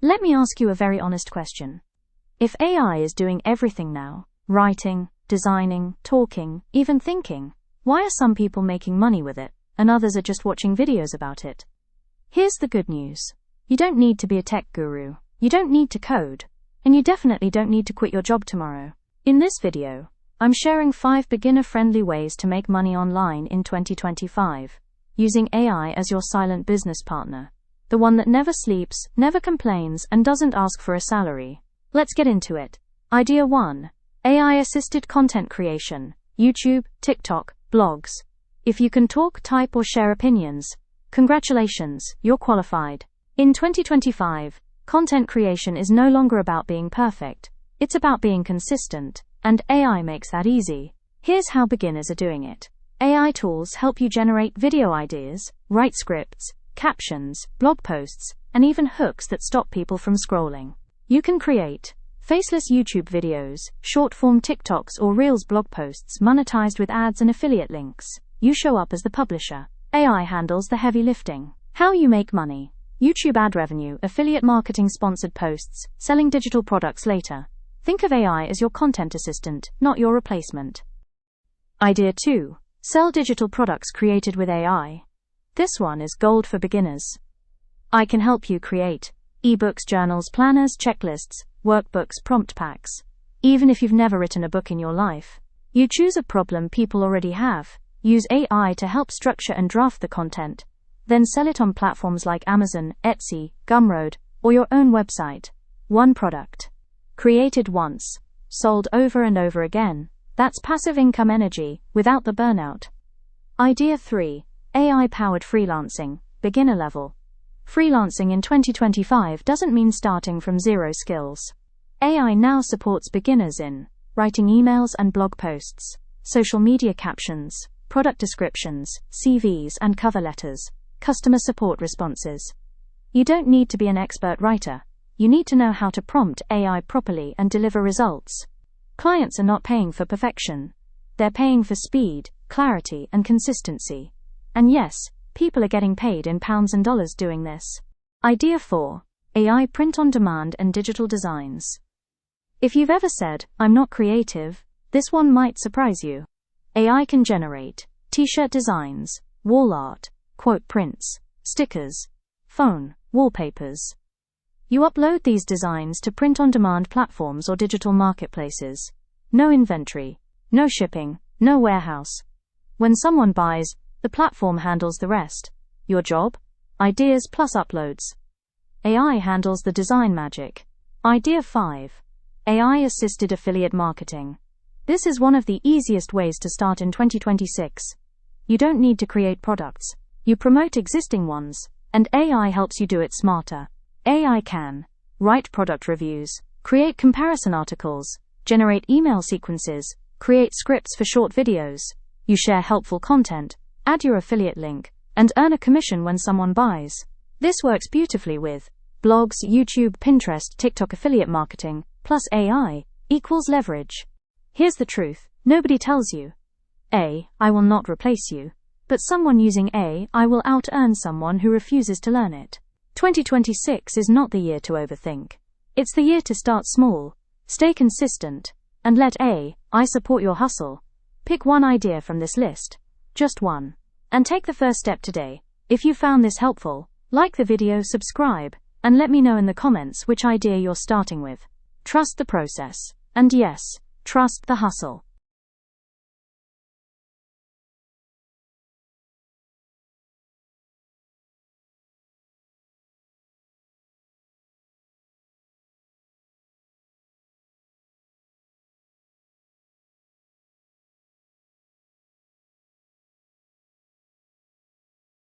Let me ask you a very honest question. If AI is doing everything now, writing, designing, talking, even thinking, why are some people making money with it, and others are just watching videos about it? Here's the good news. You don't need to be a tech guru, you don't need to code, and you definitely don't need to quit your job tomorrow. In this video, I'm sharing 5 beginner-friendly ways to make money online in 2025, using AI as your silent business partner, the one that never sleeps, never complains, and doesn't ask for a salary. Let's get into it. Idea 1. AI-assisted content creation, YouTube, TikTok, blogs. If you can talk, type, or share opinions, congratulations, you're qualified. In 2025, content creation is no longer about being perfect, it's about being consistent, and AI makes that easy. Here's how beginners are doing it. AI tools help you generate video ideas, write scripts, captions, blog posts, and even hooks that stop people from scrolling. You can create faceless YouTube videos, short-form TikToks, or Reels blog posts monetized with ads and affiliate links. You show up as the publisher. AI handles the heavy lifting. How you make money. YouTube ad revenue, affiliate marketing, sponsored posts, selling digital products later. Think of AI as your content assistant, not your replacement. Idea 2. Sell digital products created with AI. This one is gold for beginners. I can help you create ebooks, journals, planners, checklists, workbooks, prompt packs. Even if you've never written a book in your life, you choose a problem people already have, use AI to help structure and draft the content, then sell it on platforms like Amazon, Etsy, Gumroad, or your own website. One product. Created once, sold over and over again. That's passive income energy, without the burnout. Idea 3. AI-powered freelancing, beginner level. Freelancing in 2025 doesn't mean starting from zero skills. AI now supports beginners in writing emails and blog posts, social media captions, product descriptions, CVs and cover letters, customer support responses. You don't need to be an expert writer. You need to know how to prompt AI properly and deliver results. Clients are not paying for perfection. They're paying for speed, clarity, and consistency. And yes, people are getting paid in pounds and dollars doing this. Idea 4. AI print on demand and digital designs. If you've ever said, I'm not creative, this one might surprise you. AI can generate t-shirt designs, wall art, quote prints, stickers, phone, wallpapers. You upload these designs to print-on-demand platforms or digital marketplaces. No inventory, no shipping, no warehouse. When someone buys, the platform handles the rest. Your job? Ideas plus uploads. AI handles the design magic. Idea 5. AI-assisted affiliate marketing. This is one of the easiest ways to start in 2026. You don't need to create products. You promote existing ones, and AI helps you do it smarter. AI can write product reviews, create comparison articles, generate email sequences, create scripts for short videos. You share helpful content, add your affiliate link, and earn a commission when someone buys. This works beautifully with blogs, YouTube, Pinterest, TikTok. Affiliate marketing plus AI equals leverage. Here's the truth. Nobody tells you. I will not replace you. But someone using AI will out-earn someone who refuses to learn it. 2026 is not the year to overthink. It's the year to start small, stay consistent, and let AI support your hustle. Pick one idea from this list, just one, and take the first step today. If you found this helpful, like the video, subscribe, and let me know in the comments which idea you're starting with. Trust the process, and yes, trust the hustle.